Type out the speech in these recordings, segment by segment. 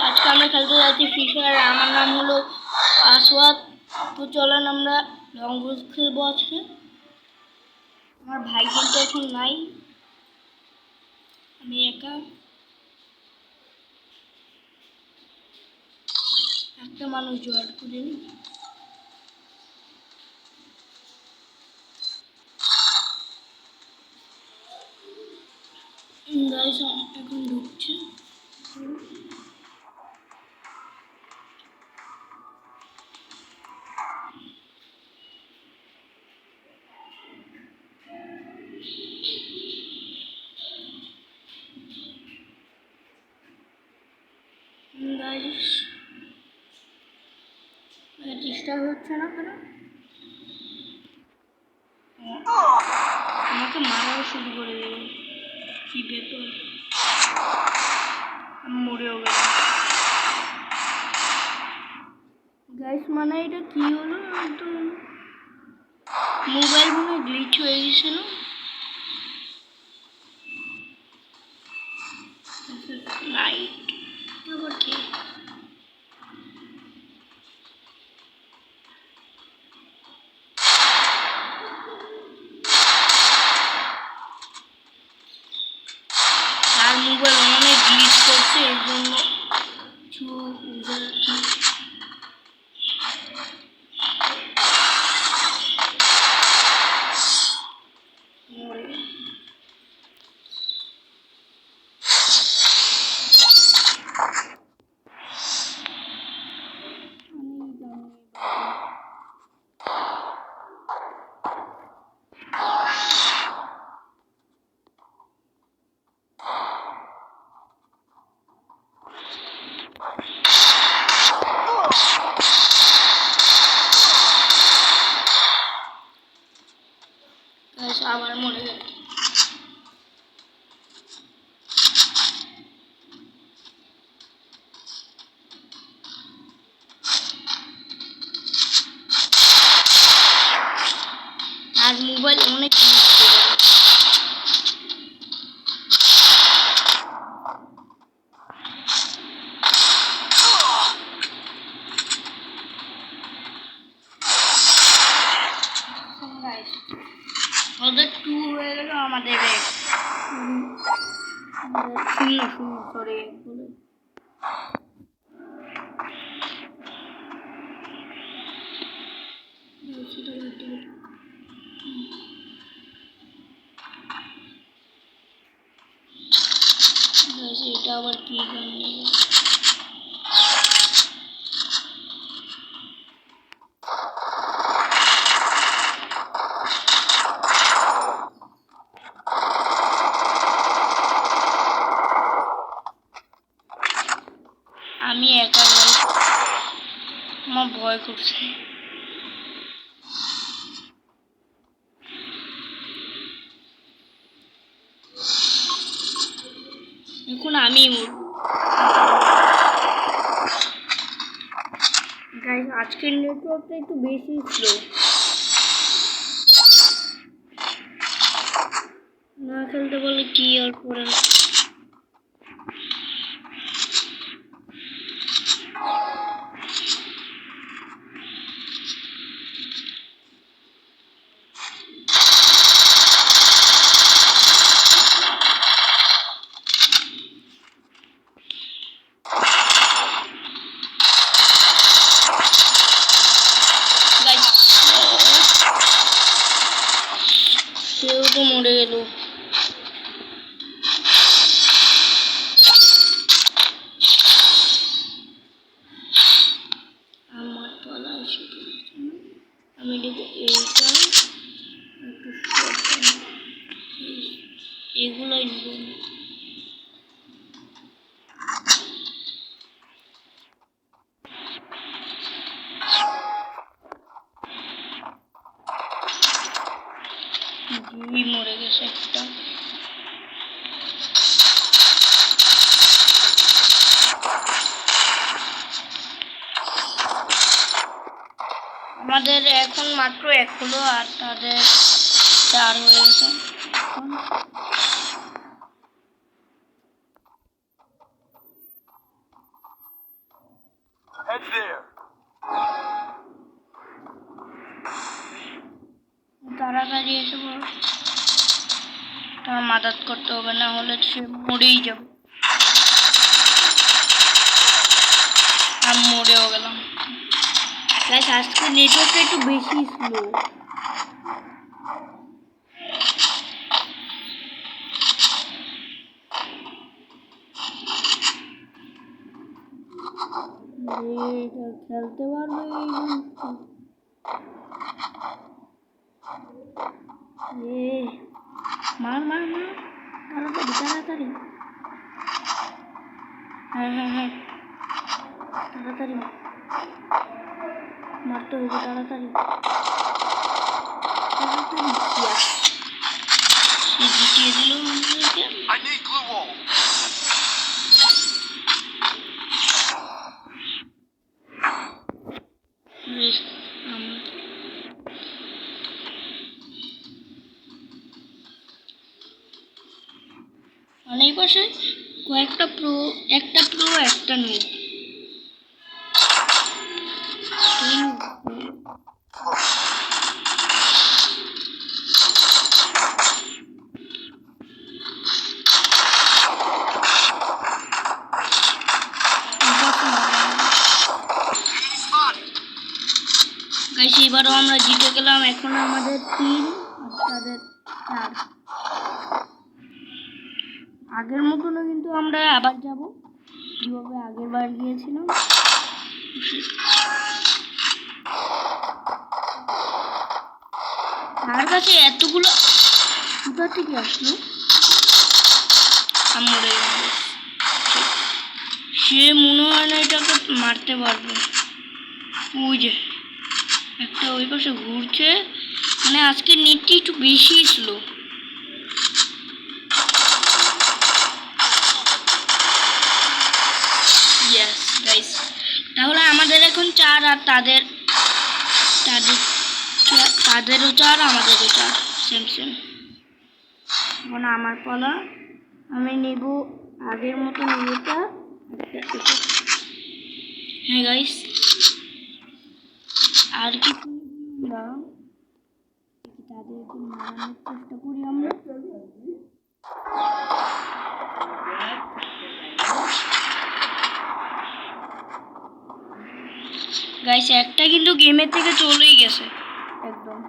আজকে আমরা খেলতে যাচ্ছি ফ্রি ফায়ার। আমার নাম হলো আসওয়াদ। তো চলেন আমরা লং রেঞ্জ খেলবো আজকে। আমার ভাই কিন্তু এখন নাই, আমি একা। একটা মানুষ জোয়ার করে নি। গাইস এখন ঢুকছে। গাইস চেষ্টা হচ্ছে না কেন? আমাকে মারাও শুরু করে দেবে। কি ব্যাপার, আমি মরেও গেলাম। গাইস মানে এটা কি হলো? একদম মোবাইল মনে গ্লিচ হয়ে গেছিল। লাইট আবার কি? আর মোবাইল অনেক গ্লিচ করছে, এর জন্য কিছু বুঝে যাচ্ছে না। আবার মরে গেল। আর মোবাইল অনেক ওদের 2 হয়ে গেল, আমাদের 1 শূন্য সরি বলে। এটা আবার কি গান? আমি একা, আমার ভয় করছে। এখন আমি গাইস আজকের নেটওয়ার্কটা একটু বেশি স্লো, না খেলতে বলে কি আর করে। সেও তো মরে গেল। আমার পালা এসে আমি দেবো এইটা, একটু এগুলোই নেব। মরে গেছে একটা। আমাদের এখন মাত্র 1 হলো, আর তাদের 4 হয়ে গেছে। there. তাড়াতাড়ি এসে পড়ো, তার মাদত করতে হবে, না হলে সে মরেই যাবে। আমি মরেও গেলাম। গাইস আজকে নেটওয়ার্কটা একটু বেশি স্লো। খেলতে পারবে মার মার মার, তাড়াতাড়ি তাড়াতাড়ি। হ্যাঁ হ্যাঁ হ্যাঁ, তাড়াতাড়ি মারতে হবে, তাড়াতাড়ি তাড়াতাড়ি। সে জিতিয়ে দিল আমাদেরকে। I need glue wall. অনেক পাশে কয়েকটা প্রো, একটা প্রো একটা নেই। গাইস এবারও আমরা জিতে গেলাম। এখন আমাদের 3 আর তাদের 4। আগের মতনও কিন্তু আমরা আবার যাব, যেভাবে আগের বার গিয়েছিলাম। তার কাছে এতগুলো কোথা থেকে আসলো? সে মনে হয় না এটাকে মারতে পারবে। ওই যে একটা ওই পাশে ঘুরছে, মানে আজকে নেটটি একটু বেশি স্লো। ইয়েস গাইস, তাহলে আমাদের এখন 4 আর তাদেরও 4 আমাদেরও 4, সেম সেম। এখন আমার পালা, আমি নেব আগের মতো নেবটা। হ্যাঁ গাইস, আর কিছু না, তাদেরকে মারানোর চেষ্টা করি আমরা। গাইস একটা কিন্তু গেমের থেকে চলেই গেছে একদম,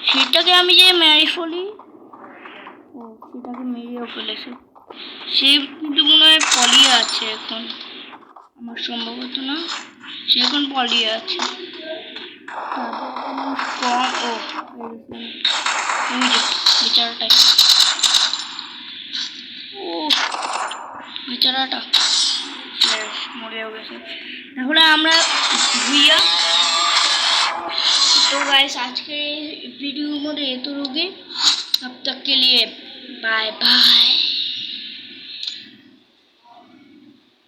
সেটাকে আমি যে মেরে ফেলি। ও সেটাকে মেরেও ফেলেছে। সে কিন্তু মনে হয় পলিয়ে আছে এখন, আমার সম্ভবত না, সে এখন পলিয়ে আছে। ও বেচারাটা, ও বেচারাটা মরেও গেছে। তাহলে আমরা ভুইয়া। तो गाइस आज के वीडियो में ये तो रुके, अब तक के लिए बाय बाय।